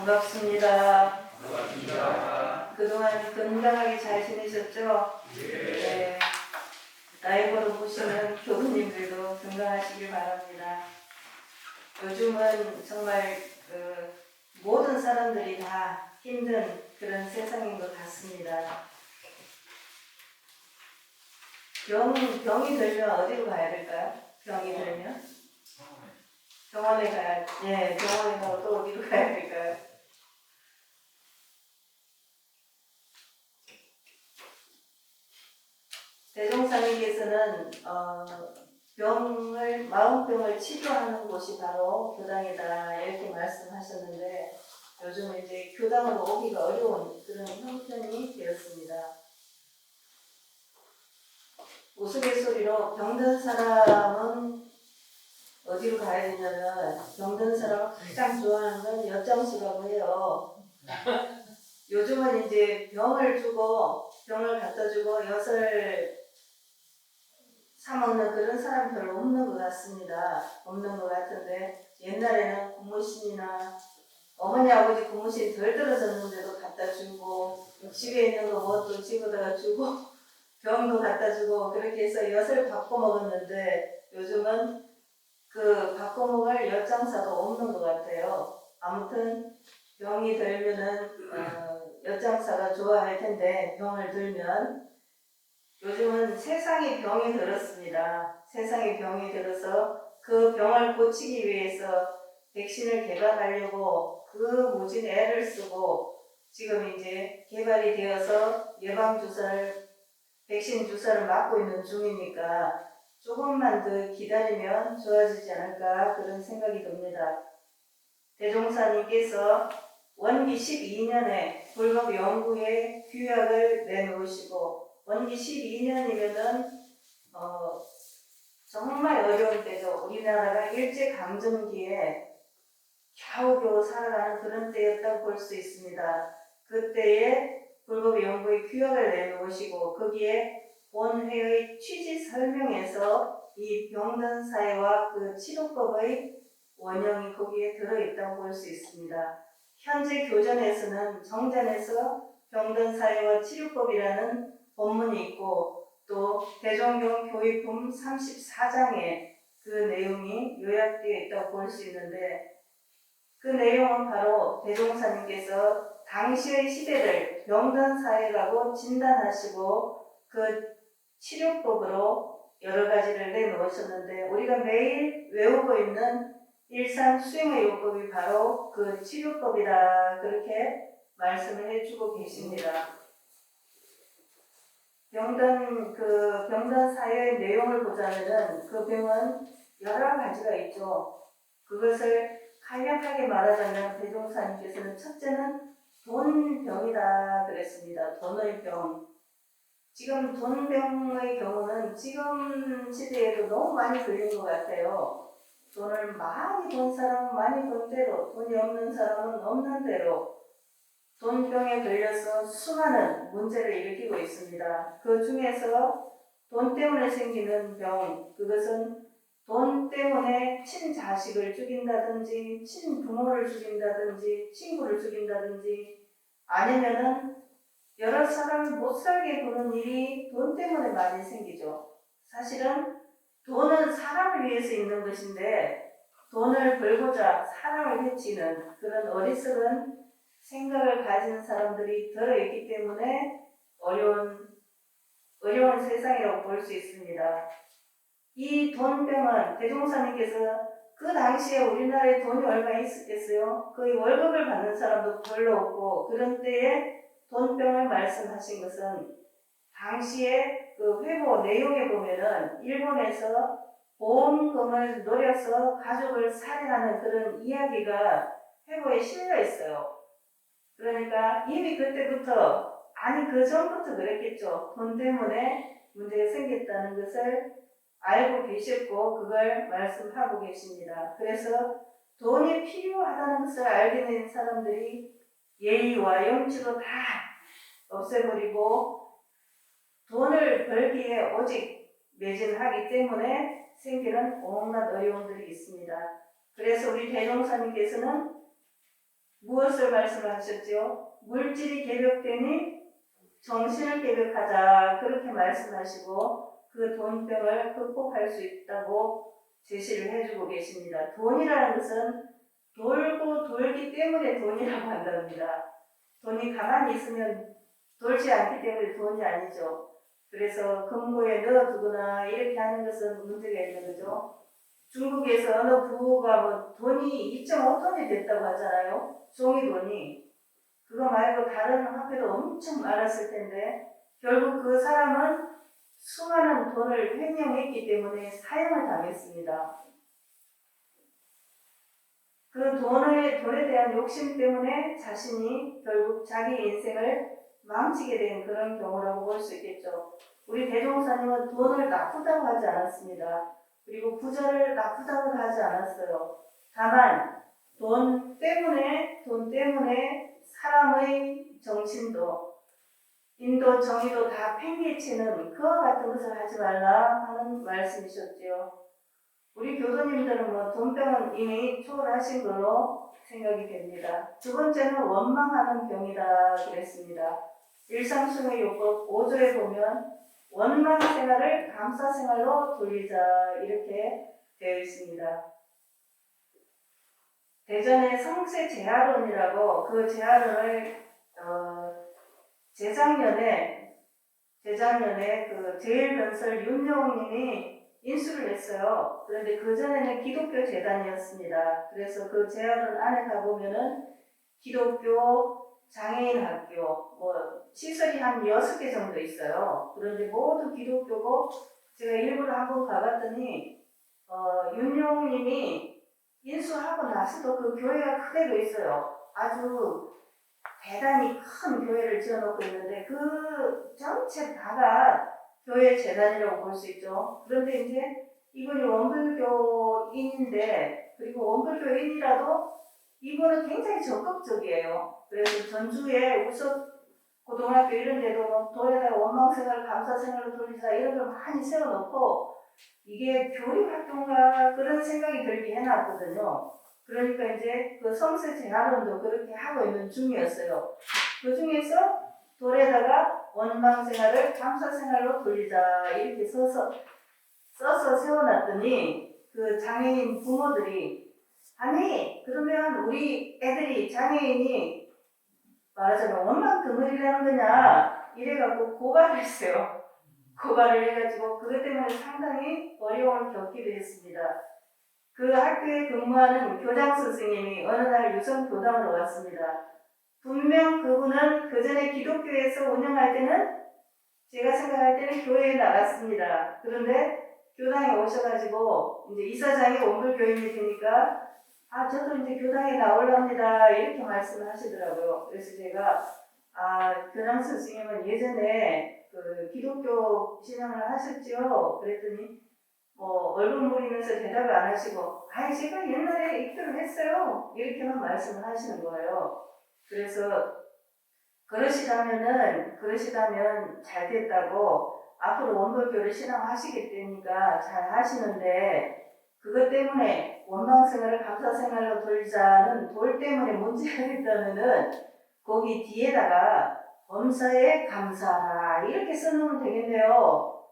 반갑습니다. 반갑습니다. 그동안 건강하게 잘 지내셨죠? 네. 라이브로 보시는 교우님들도 건강하시길 바랍니다. 요즘은 정말 모든 사람들이 다 힘든 그런 세상인 것 같습니다. 병이 들면 어디로 가야 될까요? 병이 들면? 병원에 가야, 네, 병원에 가고 또 어디로 가야 될까요? 대종사님께서는 마음병을 치료하는 곳이 바로 교당이다 이렇게 말씀하셨는데 요즘 이제 교당으로 오기가 어려운 그런 형편이 되었습니다. 우스갯소리로 병든 사람은 어디로 가야 되냐면 병든 사람은 가장 좋아하는 건 엿장수라고 해요. 요즘은 이제 병을 갖다 주고 엿을 사먹는 그런 사람 별로 없는 것 같습니다. 없는 것 같은데 옛날에는 고무신이나 어머니 아버지 고무신 덜 떨어졌는데도 갖다 주고 집에 있는 거 뭐 또 집어다가 주고 병도 갖다 주고 그렇게 해서 엿을 바꿔 먹었는데 요즘은 그 바꿔 먹을 엿장사도 없는 것 같아요. 아무튼 병이 들면은 엿장사가 좋아할 텐데 병을 들면 요즘은 세상에 병이 들었습니다. 세상에 병이 들어서 그 병을 고치기 위해서 백신을 개발하려고 그 모진 애를 쓰고 지금 이제 개발이 되어서 백신 주사를 맞고 있는 중이니까 조금만 더 기다리면 좋아지지 않을까 그런 생각이 듭니다. 대종사님께서 원기 12년에 불법 연구에 규약을 내놓으시고 원기 12년이면은 정말 어려운 때죠. 우리나라가 일제강점기에 겨우겨우 살아가는 그런 때였다고 볼 수 있습니다. 그때에 불법 연구의 규약을 내놓으시고 거기에 본회의 취지 설명에서 이 병든 사회와 그 치료법의 원형이 거기에 들어있다고 볼 수 있습니다. 현재 교전에서는 정전에서 병든 사회와 치료법이라는 본문이 있고 또 대종경 교육품 34장에 그 내용이 요약되어 있다고 볼 수 있는데 그 내용은 바로 대종사님께서 당시의 시대를 병든 사회라고 진단하시고 그 치료법으로 여러 가지를 내놓으셨는데 우리가 매일 외우고 있는 일상 수행의 요법이 바로 그 치료법이다 그렇게 말씀을 해주고 계십니다. 병든 사회의 내용을 보자면은 그 병은 여러 가지가 있죠. 그것을 간략하게 말하자면 대종사님께서는 첫째는 돈병이다 그랬습니다. 돈의 병. 지금 돈병의 경우는 지금 시대에도 너무 많이 걸린 것 같아요. 돈을 많이 번 사람은 많이 번 대로, 돈이 없는 사람은 없는 대로 돈병에 걸려서 수많은 문제를 일으키고 있습니다. 그 중에서 돈 때문에 생기는 병, 그것은 돈 때문에 친자식을 죽인다든지, 친부모를 죽인다든지, 친구를 죽인다든지, 아니면은 여러 사람을 못 살게 구는 일이 돈 때문에 많이 생기죠. 사실은 돈은 사람을 위해서 있는 것인데, 돈을 벌고자 사람을 해치는 그런 어리석은 생각을 가진 사람들이 들어있기 때문에 어려운 세상이라고 볼 수 있습니다. 이 돈병은 대종사님께서 그 당시에 우리나라에 돈이 얼마 있었겠어요? 거의 월급을 받는 사람도 별로 없고 그런 때에 돈병을 말씀하신 것은 당시에 그 회보 내용에 보면은 일본에서 보험금을 노려서 가족을 살해하는 그런 이야기가 회보에 실려 있어요. 그러니까 이미 그때부터 아니 그 전부터 그랬겠죠. 돈 때문에 문제가 생겼다는 것을 알고 계셨고 그걸 말씀하고 계십니다. 그래서 돈이 필요하다는 것을 알게 된 사람들이 예의와 염치로 다 없애버리고 돈을 벌기에 오직 매진하기 때문에 생기는 온갖 어려움들이 있습니다. 그래서 우리 대종사님께서는 무엇을 말씀하셨죠? 물질이 개벽되니 정신을 개벽하자 그렇게 말씀하시고 그 돈병을 극복할 수 있다고 제시를 해주고 계십니다. 돈이라는 것은 돌고 돌기 때문에 돈이라고 한답니다. 돈이 가만히 있으면 돌지 않기 때문에 돈이 아니죠. 그래서 금고에 넣어두거나 이렇게 하는 것은 문제가 있는 거죠. 중국에서 어느 부호가 뭐 돈이 2.5톤이 됐다고 하잖아요. 종이돈이. 그거 말고 다른 화폐도 엄청 많았을 텐데 결국 그 사람은 수많은 돈을 횡령했기 때문에 사형을 당했습니다. 그 돈에 대한 욕심 때문에 자신이 결국 자기 인생을 망치게 된 그런 경우라고 볼 수 있겠죠. 우리 대종사님은 돈을 나쁘다고 하지 않았습니다. 그리고 부자를 나쁘다고 하지 않았어요. 다만 돈 때문에 사람의 정신도 인도 정의도 다 팽개치는 그와 같은 것을 하지 말라 하는 말씀이셨지요. 우리 교도님들은 뭐 돈병은 이미 초월하신 걸로 생각이 됩니다. 두 번째는 원망하는 병이다 그랬습니다. 일상숭의 요법 5조에 보면 원망 생활을 감사 생활로 돌리자 이렇게 되어 있습니다. 대전의 성세 제하론이라고 그 제하론을 재작년에 그 제일변설 윤여홍님이 인수를 했어요. 그런데 그전에는 기독교 재단이었습니다. 그래서 그 제하론 안에 가보면은 기독교 장애인 학교, 뭐 시설이 한 6개 정도 있어요. 그런데 모두 기독교고 제가 일부러 한번 가봤더니 윤용님이 인수하고 나서도 그 교회가 그대로 있어요. 아주 대단히 큰 교회를 지어놓고 있는데 그 전체 다가 교회 재단이라고 볼 수 있죠. 그런데 이제 이분이 원불교인인데 그리고 원불교인이라도 이분은 굉장히 적극적이에요. 그래서 전주에 우석 고등학교 이런 데도 돌에다가 원망생활, 감사생활로 돌리자 이런 걸 많이 세워놓고 이게 교육활동가 그런 생각이 들게 해놨거든요. 그러니까 이제 그 성세 재활원도 그렇게 하고 있는 중이었어요. 그 중에서 돌에다가 원망생활을 감사생활로 돌리자 이렇게 써서 세워놨더니 그 장애인 부모들이 아니 그러면 우리 애들이 장애인이 말하자면 원망 덩어리라는 거냐 이래갖고 고발을 했어요. 고발을 해가지고 그것 때문에 상당히 어려움을 겪기도 했습니다. 그 학교에 근무하는 교장 선생님이 어느 날 유성 교당으로 왔습니다. 분명 그분은 그 전에 기독교에서 운영할 때는 제가 생각할 때는 교회에 나갔습니다. 그런데 교당에 오셔가지고 이제 이사장이 원불교인이 되니까 저도 이제 교당에 나올랍니다 이렇게 말씀을 하시더라고요. 그래서 제가 교장 선생님은 예전에 그 기독교 신앙을 하셨죠? 그랬더니 뭐 얼굴 물리면서 대답을 안 하시고 제가 옛날에 입교를 했어요 이렇게만 말씀을 하시는 거예요. 그래서 그러시다면 잘 됐다고 앞으로 원불교를 신앙하시게 되니까 잘 하시는데 그것 때문에 원망생활을 감사생활로 돌자는 돌 때문에 문제가 됐다면은 거기 뒤에다가 범사에 감사하라 이렇게 써놓으면 되겠네요.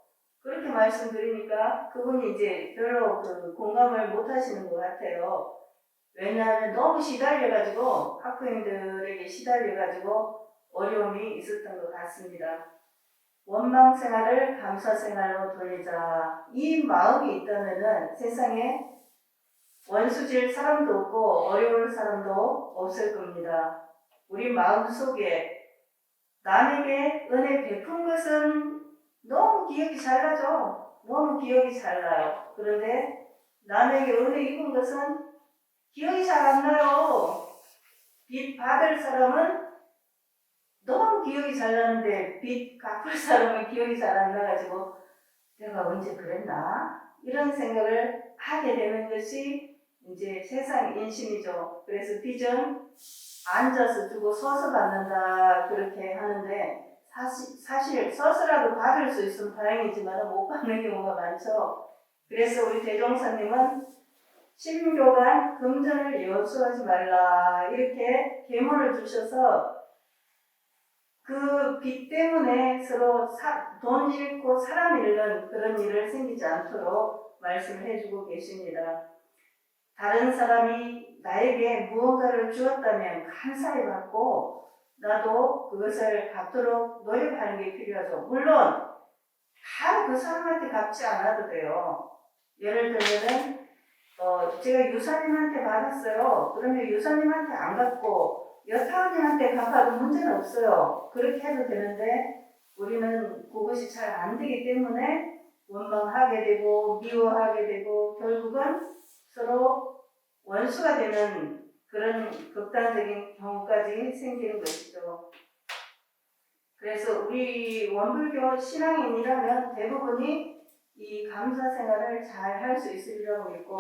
그렇게 말씀드리니까 그분이 이제 별로 그 공감을 못 하시는 것 같아요. 왜냐하면 너무 시달려가지고 학부형들에게 시달려가지고 어려움이 있었던 것 같습니다. 원망 생활을 감사 생활로 돌리자 이 마음이 있다면은 세상에 원수질 사람도 없고 어려울 사람도 없을 겁니다. 우리 마음속에 남에게 은혜 베푼 것은 너무 기억이 잘 나죠. 너무 기억이 잘 나요. 그런데 남에게 은혜 입은 것은 기억이 잘 안 나요. 빚 받을 사람은 너무 기억이 잘 나는데 빚 갚을 사람은 기억이 잘 안 나가지고 내가 언제 그랬나? 이런 생각을 하게 되는 것이 이제 세상 인심이죠. 그래서 빚은 앉아서 주고 서서 받는다 그렇게 하는데 사실 서서라도 받을 수 있으면 다행이지만 못 받는 경우가 많죠. 그래서 우리 대종사님은 신교간 금전을 여수하지 말라 이렇게 계명을 주셔서 그 빚 때문에 서로 돈 잃고 사람 잃는 그런 일을 생기지 않도록 말씀을 해주고 계십니다. 다른 사람이 나에게 무언가를 주었다면 감사히 받고 나도 그것을 갚도록 노력하는 게 필요하죠. 물론 다 그 사람한테 갚지 않아도 돼요. 예를 들면은 제가 유사님한테 받았어요. 그러면 유사님한테 안 갚고 여타원님한테 갚아도 문제는 없어요. 그렇게 해도 되는데 우리는 그것이 잘 안 되기 때문에 원망하게 되고 미워하게 되고 결국은 서로 원수가 되는 그런 극단적인 경우까지 생기는 것이죠. 그래서 우리 원불교 신앙인이라면 대부분이 이 감사 생활을 잘 할 수 있으리라고 믿고,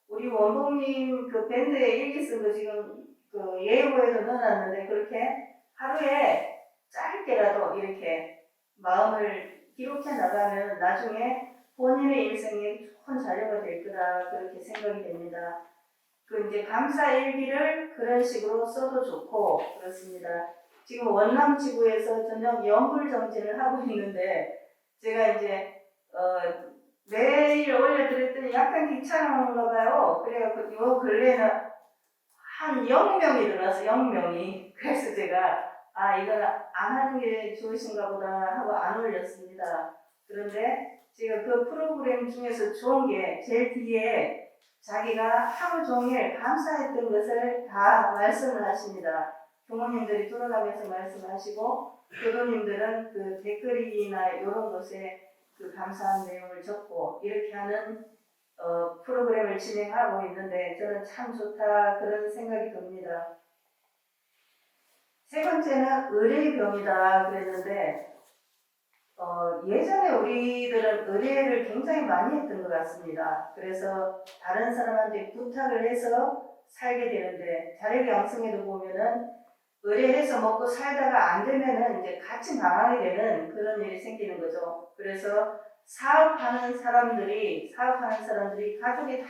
우리 원봉님 그 밴드에 일기 쓴 거 지금 그 예고에도 넣어놨는데 그렇게 하루에 짧게라도 이렇게 마음을 기록해 나가면 나중에 본인의 인생에 좋은 자료가 될 거라 그렇게 생각이 됩니다. 그 이제 감사 일기를 그런 식으로 써도 좋고 그렇습니다. 지금 원남 지구에서 저녁 연불 정진을 하고 있는데 제가 이제 매일 올려드렸더니 약간 귀찮은가 봐요. 그래갖고 요 근래는 한 0명이 들어서 0명이. 그래서 제가 이건 안 하는 게 좋으신가 보다 하고 안 올렸습니다. 그런데 제가 그 프로그램 중에서 좋은 게 제일 뒤에 자기가 하루 종일 감사했던 것을 다 말씀을 하십니다. 부모님들이 돌아가면서 말씀하시고 교도님들은 그 댓글이나 이런 것에 그 감사한 내용을 적고 이렇게 하는 프로그램을 진행하고 있는데 저는 참 좋다 그런 생각이 듭니다. 세 번째는 의뢰의 병이다 그랬는데 예전에 우리들은 의뢰를 굉장히 많이 했던 것 같습니다. 그래서 다른 사람한테 부탁을 해서 살게 되는데 자력이 양성에도 보면은 의뢰해서 먹고 살다가 안 되면은 이제 같이 망하게 되는 그런 일이 생기는 거죠. 그래서 사업하는 사람들이 가족이 다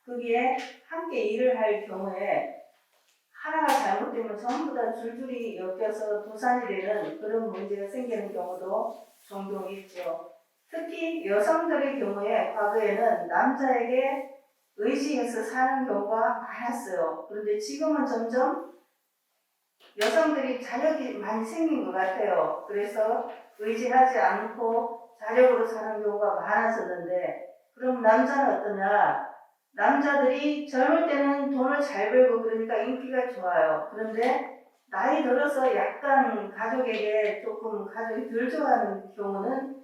거기에 함께 일을 할 경우에 하나가 잘못되면 전부 다 줄줄이 엮여서 도산이 되는 그런 문제가 생기는 경우도 종종 있죠. 특히 여성들의 경우에 과거에는 남자에게 의지해서 사는 경우가 많았어요. 그런데 지금은 점점 여성들이 자력이 많이 생긴 것 같아요. 그래서 의지하지 않고 자력으로 사는 경우가 많아졌는데 그럼 남자는 어떠냐? 남자들이 젊을 때는 돈을 잘 벌고 그러니까 인기가 좋아요. 그런데 나이 들어서 약간 가족에게 조금 가족이 덜 좋아하는 경우는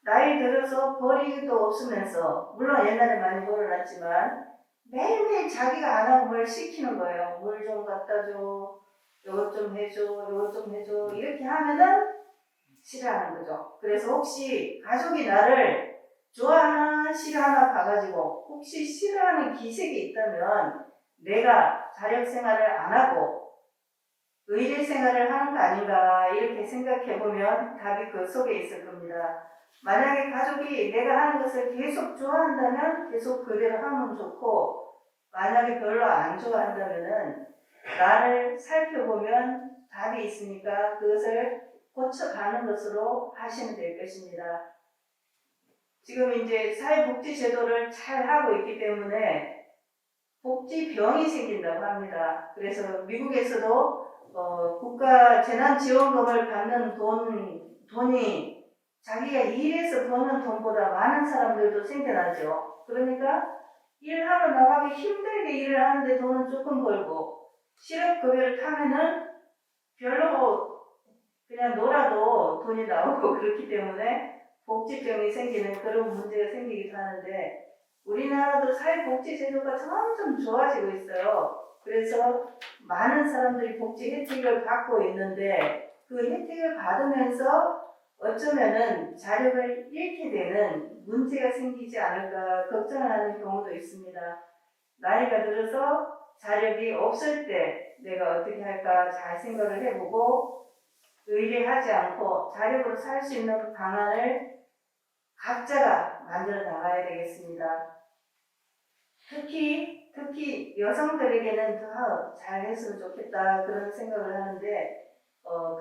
나이 들어서 벌이도 없으면서 물론 옛날에 많이 벌어놨지만 매일매일 자기가 안 하고 뭘 시키는 거예요. 물 좀 갖다 줘. 이것 좀 해줘, 이것 좀 해줘 이렇게 하면은 싫어하는 거죠. 그래서 혹시 가족이 나를 좋아하나 싫어하나 봐가지고 혹시 싫어하는 기색이 있다면 내가 자력 생활을 안 하고 의뢰 생활을 하는 거 아닌가 이렇게 생각해 보면 답이 그 속에 있을 겁니다. 만약에 가족이 내가 하는 것을 계속 좋아한다면 계속 그대로 하면 좋고 만약에 별로 안 좋아한다면은 나를 살펴보면 답이 있으니까 그것을 고쳐가는 것으로 하시면 될 것입니다. 지금 이제 사회복지제도를 잘 하고 있기 때문에 복지병이 생긴다고 합니다. 그래서 미국에서도 국가 재난지원금을 받는 돈이 자기가 일해서 버는 돈보다 많은 사람들도 생겨나죠. 그러니까 일하러 나가기 힘들게 일을 하는데 돈은 조금 벌고 실업급여를 타면은 별로 그냥 놀아도 돈이 나오고 그렇기 때문에 복지병이 생기는 그런 문제가 생기기도 하는데 우리나라도 사회복지제도가 점점 좋아지고 있어요. 그래서 많은 사람들이 복지 혜택을 받고 있는데 그 혜택을 받으면서 어쩌면은 자력을 잃게 되는 문제가 생기지 않을까 걱정하는 경우도 있습니다. 나이가 들어서 자력이 없을 때 내가 어떻게 할까 잘 생각을 해보고 의뢰하지 않고 자력으로 살 수 있는 방안을 각자가 만들어 나가야 되겠습니다. 특히 여성들에게는 더 잘했으면 좋겠다 그런 생각을 하는데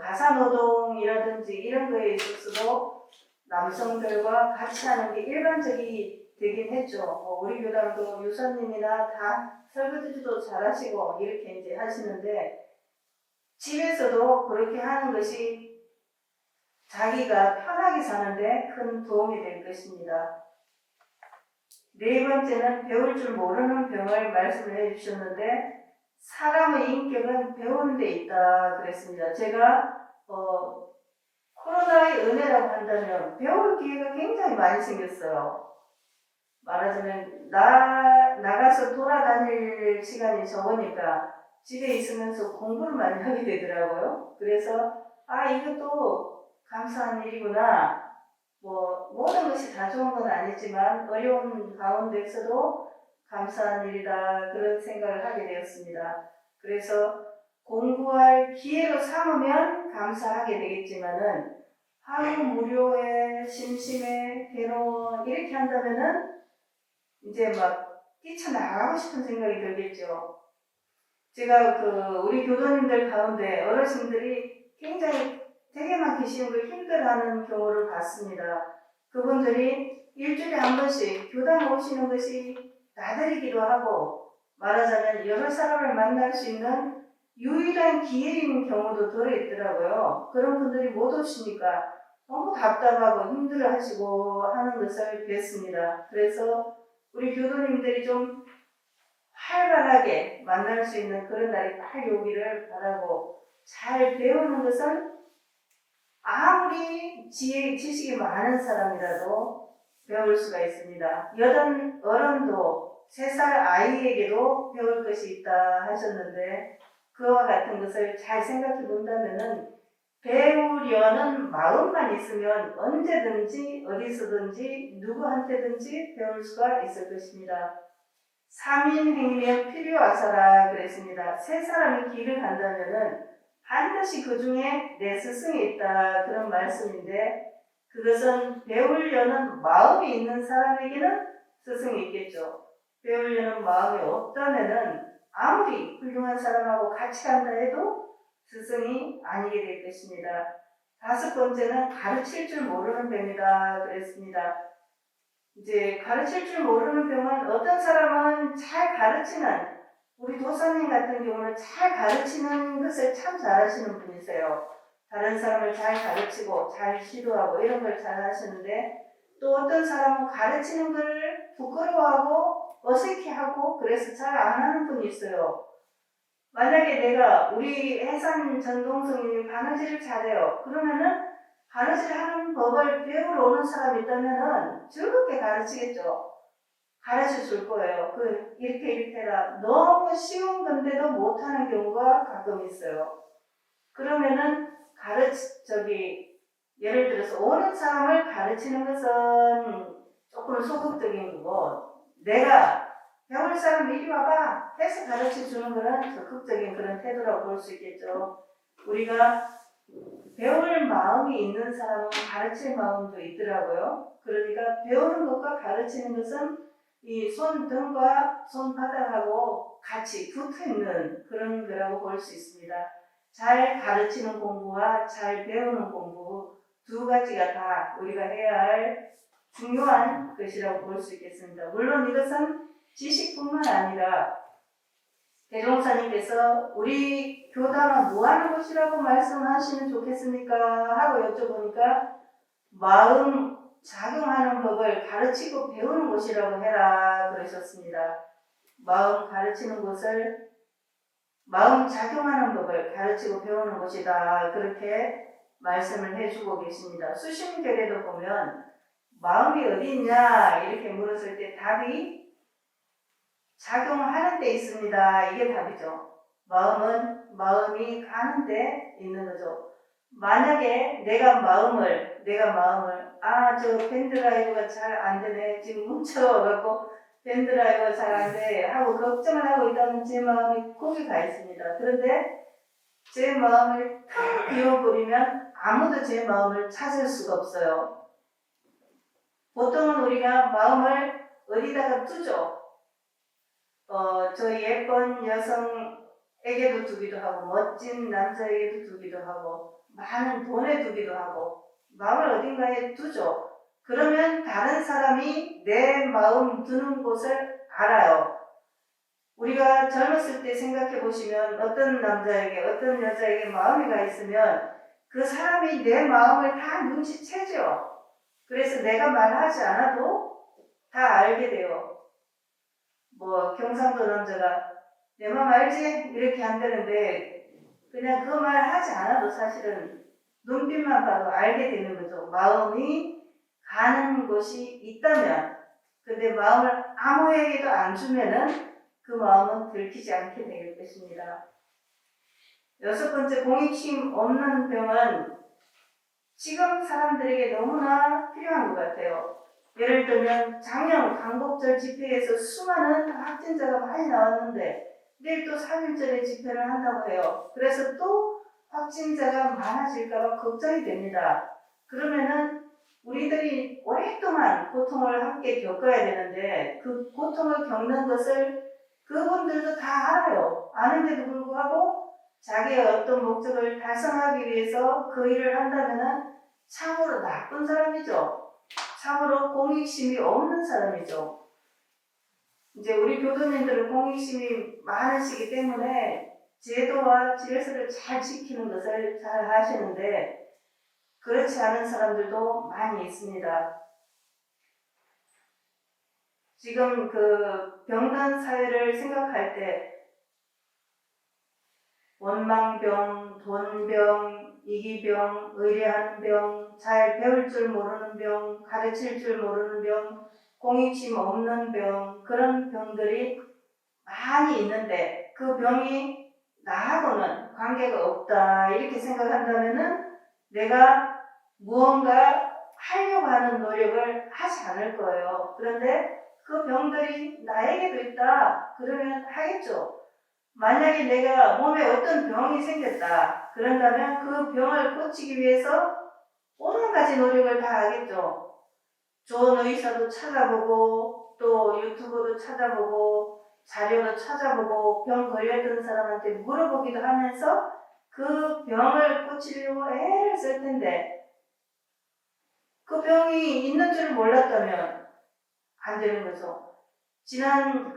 가사노동이라든지 이런 거에 있어서도 남성들과 같이 하는 게 일반적이 되긴 했죠. 우리 교단도 유사님이나 다 설거지도 잘하시고 이렇게 이제 하시는데 집에서도 그렇게 하는 것이 자기가 편하게 사는데 큰 도움이 될 것입니다. 네 번째는 배울 줄 모르는 병을 말씀을 해주셨는데 사람의 인격은 배우는 데 있다 그랬습니다. 제가 코로나의 은혜라고 한다면 배울 기회가 굉장히 많이 생겼어요. 말하자면 나가서 돌아다닐 시간이 적으니까 집에 있으면서 공부를 많이 하게 되더라고요. 그래서 이것도 감사한 일이구나. 모든 것이 다 좋은 건 아니지만 어려운 가운데서도 감사한 일이다 그런 생각을 하게 되었습니다. 그래서 공부할 기회로 삼으면 감사하게 되겠지만은 무료해, 심심해, 괴로워 이렇게 한다면은 이제 막 뛰쳐나가고 싶은 생각이 들겠죠. 제가 우리 교도님들 가운데 어르신들이 굉장히 되게 막 계시는 걸 힘들어하는 경우를 봤습니다. 그분들이 일주일에 한 번씩 교단 오시는 것이 나들이기도 하고 말하자면 여러 사람을 만날 수 있는 유일한 기회인 경우도 들어있더라고요. 그런 분들이 못 오시니까 너무 답답하고 힘들어하시고 하는 것을 뵀습니다. 그래서 우리 교도님들이 좀 활발하게 만날 수 있는 그런 날이 빨리 오기를 바라고 잘 배우는 것은 아무리 지식이 많은 사람이라도 배울 수가 있습니다. 여든 어른도 3살 아이에게도 배울 것이 있다 하셨는데 그와 같은 것을 잘 생각해 본다면은 배우려는 마음만 있으면 언제든지 어디서든지 누구한테든지 배울 수가 있을 것입니다. 3인 행위면 필요하사라 그랬습니다. 3사람이 길을 간다면은 반드시 그 중에 내 스승이 있다 그런 말씀인데 그것은 배우려는 마음이 있는 사람에게는 스승이 있겠죠. 배우려는 마음이 없다면은 아무리 훌륭한 사람하고 같이 간다 해도 스승이 아니게 될 것입니다. 5번째는 가르칠 줄 모르는 병이다 그랬습니다. 이제 가르칠 줄 모르는 병은 어떤 사람은 잘 가르치는 우리 도사님 같은 경우는 잘 가르치는 것을 참 잘하시는 분이세요. 다른 사람을 잘 가르치고 잘 지도하고 이런 걸 잘 하시는데 또 어떤 사람은 가르치는 걸 부끄러워하고 어색해하고 그래서 잘 안 하는 분이 있어요. 만약에 내가 우리 해산 전동성님이 바느질을 잘해요. 그러면은 바느질 하는 법을 배우러 오는 사람이 있다면은 즐겁게 가르치겠죠. 가르쳐 줄 거예요. 이렇게 해라. 너무 쉬운 건데도 못하는 경우가 가끔 있어요. 그러면은 예를 들어서 오는 사람을 가르치는 것은 조금 소극적인 거고, 내가 배울 사람 이리 와봐 해서 가르쳐 주는 거는 적극적인 그런 태도라고 볼 수 있겠죠. 우리가 배울 마음이 있는 사람은 가르칠 마음도 있더라고요. 그러니까 배우는 것과 가르치는 것은 이 손등과 손바닥하고 같이 붙어있는 그런 거라고 볼 수 있습니다. 잘 가르치는 공부와 잘 배우는 공부 두 가지가 다 우리가 해야 할 중요한 것이라고 볼 수 있겠습니다. 물론 이것은 지식뿐만 아니라 대종사님께서 우리 교단은 뭐하는 곳이라고 말씀하시면 좋겠습니까? 하고 여쭤보니까 마음 작용하는 법을 가르치고 배우는 곳이라고 해라 그러셨습니다. 마음 작용하는 법을 가르치고 배우는 곳이다 그렇게 말씀을 해주고 계십니다. 수심결에도 보면 마음이 어디 있냐 이렇게 물었을 때 답이 작용하는 데 있습니다. 이게 답이죠. 마음이 가는 데 있는 거죠. 만약에 내가 마음을 저 밴드라이브가 잘 안 되네 지금 뭉쳐갖고 밴드라이브가 잘 안 돼 하고 걱정을 하고 있다면 제 마음이 거기 가 있습니다. 그런데 제 마음을 탁 비워버리면 아무도 제 마음을 찾을 수가 없어요. 보통은 우리가 마음을 어디다가 두죠. 저 예쁜 여성에게도 두기도 하고 멋진 남자에게도 두기도 하고 많은 돈에 두기도 하고 마음을 어딘가에 두죠. 그러면 다른 사람이 내 마음 두는 곳을 알아요. 우리가 젊었을 때 생각해 보시면 어떤 남자에게 어떤 여자에게 마음이 가 있으면 그 사람이 내 마음을 다 눈치채죠. 그래서 내가 말하지 않아도 다 알게 돼요. 뭐 경상도 남자가 내 마음 알지? 이렇게 한다는데 그냥 그 말 하지 않아도 사실은 눈빛만 봐도 알게 되는 거죠. 마음이 가는 곳이 있다면. 근데 마음을 아무에게도 안 주면은 그 마음은 들키지 않게 될 것입니다. 6번째, 공익심 없는 병은 지금 사람들에게 너무나 필요한 것 같아요. 예를 들면 작년 광복절 집회에서 수많은 확진자가 많이 나왔는데 내일 또 3.1절에 집회를 한다고 해요. 그래서 또 확진자가 많아질까 봐 걱정이 됩니다. 그러면은 우리들이 오랫동안 고통을 함께 겪어야 되는데 그 고통을 겪는 것을 그분들도 다 알아요. 아는데도 불구하고 자기의 어떤 목적을 달성하기 위해서 그 일을 한다면은 참으로 나쁜 사람이죠. 참으로 공익심이 없는 사람이죠. 이제 우리 교도님들은 공익심이 많으시기 때문에 제도와 질서를 잘 지키는 것을 잘 하시는데 그렇지 않은 사람들도 많이 있습니다. 지금 그 병든 사회를 생각할 때 원망병, 돈병, 이기병, 의뢰하는 병, 잘 배울 줄 모르는 병, 가르칠 줄 모르는 병, 공익심 없는 병, 그런 병들이 많이 있는데 그 병이 나하고는 관계가 없다 이렇게 생각한다면은 내가 무언가 하려고 하는 노력을 하지 않을 거예요. 그런데 그 병들이 나에게도 있다 그러면 하겠죠. 만약에 내가 몸에 어떤 병이 생겼다 그런다면 그 병을 고치기 위해서 온갖 가지 노력을 다 하겠죠. 좋은 의사도 찾아보고 또 유튜브도 찾아보고 자료도 찾아보고 병 걸렸던 사람한테 물어보기도 하면서 그 병을 고치려고 애를 쓸 텐데 그 병이 있는 줄 몰랐다면 안 되는 거죠. 지난주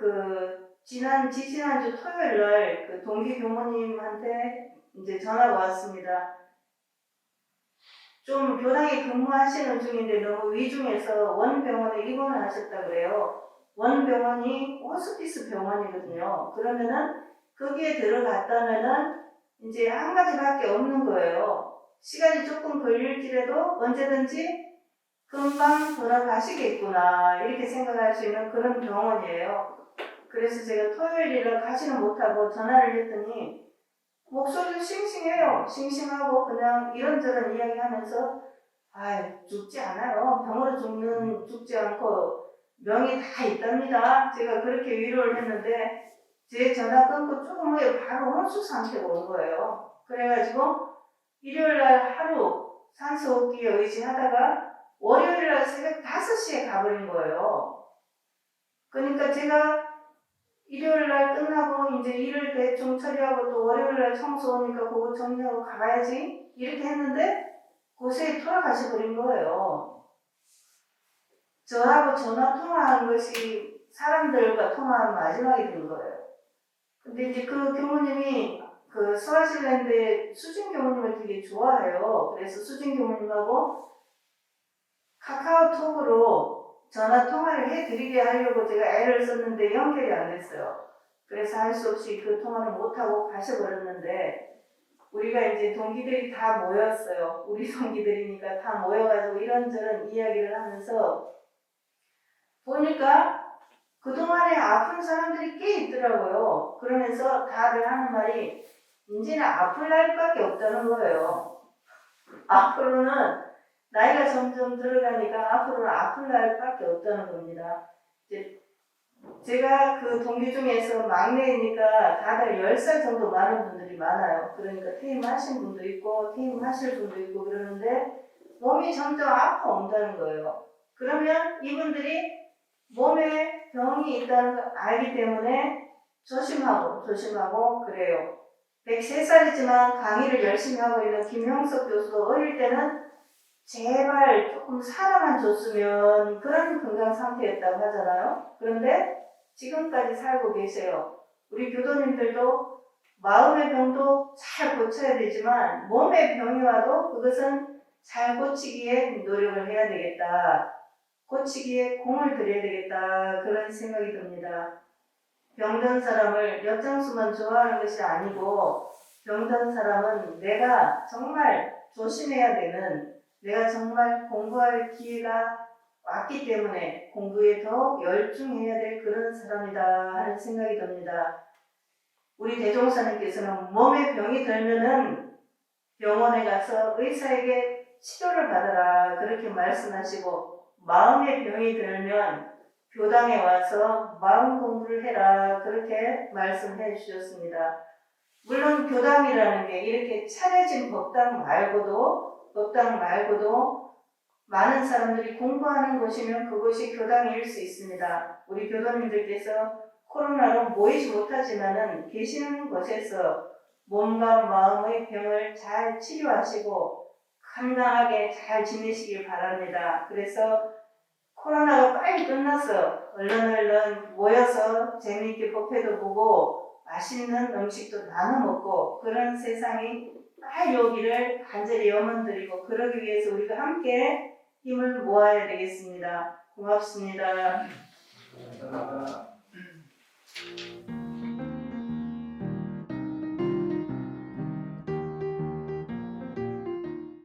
토요일 날 그 동기 교모님한테 이제 전화가 왔습니다. 좀 교당에 근무하시는 중인데 너무 위중해서 원병원에 입원을 하셨다 그래요. 원병원이 호스피스 병원이거든요. 그러면은 거기에 들어갔다면은 이제 한 가지밖에 없는 거예요. 시간이 조금 걸릴지라도 언제든지 금방 돌아가시겠구나 이렇게 생각할 수 있는 그런 병원이에요. 그래서 제가 토요일이라 가지는 못하고 전화를 했더니 목소리도 싱싱해요. 싱싱하고 그냥 이런저런 이야기하면서 죽지 않아요. 병으로 죽지 않고 명이 다 있답니다. 제가 그렇게 위로를 했는데 제 전화 끊고 조금 후에 바로 혼수 상태가 온 거예요. 그래가지고 일요일날 하루 산소호흡기에 의지하다가 월요일날 새벽 5시에 가버린 거예요. 그러니까 제가 일요일날 끝나고 이제 일을 대충 처리하고 또 월요일날 청소 오니까 그거 정리하고 가야지 이렇게 했는데 그새 돌아가시 버린 거예요. 저하고 전화 통화한 것이 사람들과 통화한 마지막이 된 거예요. 근데 이제 그 교무님이 그 스와질랜드의 수진 교무님을 되게 좋아해요. 그래서 수진 교무님하고 카카오톡으로 전화 통화를 해드리게 하려고 제가 애를 썼는데 연결이 안 됐어요. 그래서 할 수 없이 그 통화를 못하고 가셔버렸는데 우리가 이제 동기들이 다 모였어요. 우리 동기들이니까 다 모여가지고 이런저런 이야기를 하면서 보니까 그동안에 아픈 사람들이 꽤 있더라고요. 그러면서 다들 하는 말이 이제는 아플 날밖에 없다는 거예요. 앞으로는 나이가 점점 들어가니까 앞으로는 아플 날밖에 없다는 겁니다. 이제 제가 그 동기 중에서 막내이니까 다들 10살 정도 많은 분들이 많아요. 그러니까 퇴임하신 분도 있고 퇴임하실 분도 있고 그러는데 몸이 점점 아파온다는 거예요. 그러면 이분들이 몸에 병이 있다는 걸 알기 때문에 조심하고 그래요. 103살이지만 강의를 열심히 하고 있는 김형석 교수도 어릴 때는 제발 조금 살아만 줬으면 그런 건강 상태였다고 하잖아요. 그런데 지금까지 살고 계세요. 우리 교도님들도 마음의 병도 잘 고쳐야 되지만 몸의 병이 와도 그것은 잘 고치기에 노력을 해야 되겠다. 고치기에 공을 들여야 되겠다. 그런 생각이 듭니다. 병든 사람을 엿장수만 좋아하는 것이 아니고 병든 사람은 내가 정말 조심해야 되는, 내가 정말 공부할 기회가 왔기 때문에 공부에 더 열중해야 될 그런 사람이다 하는 생각이 듭니다. 우리 대종사님께서는 몸에 병이 들면은 병원에 가서 의사에게 치료를 받아라 그렇게 말씀하시고, 마음의 병이 들면 교당에 와서 마음 공부를 해라 그렇게 말씀해 주셨습니다. 물론 교당이라는 게 이렇게 차려진 법당 말고도 많은 사람들이 공부하는 곳이면 그곳이 교당일 수 있습니다. 우리 교도님들께서 코로나로 모이지 못하지만은 계시는 곳에서 몸과 마음의 병을 잘 치료하시고 건강하게 잘 지내시길 바랍니다. 그래서 코로나가 빨리 끝나서 얼른 모여서 재미있게 법회도 보고 맛있는 음식도 나눠 먹고 그런 세상이 빨리 오기를 간절히 염원드리고, 그러기 위해서 우리가 함께 힘을 모아야 되겠습니다. 고맙습니다. 감사합니다.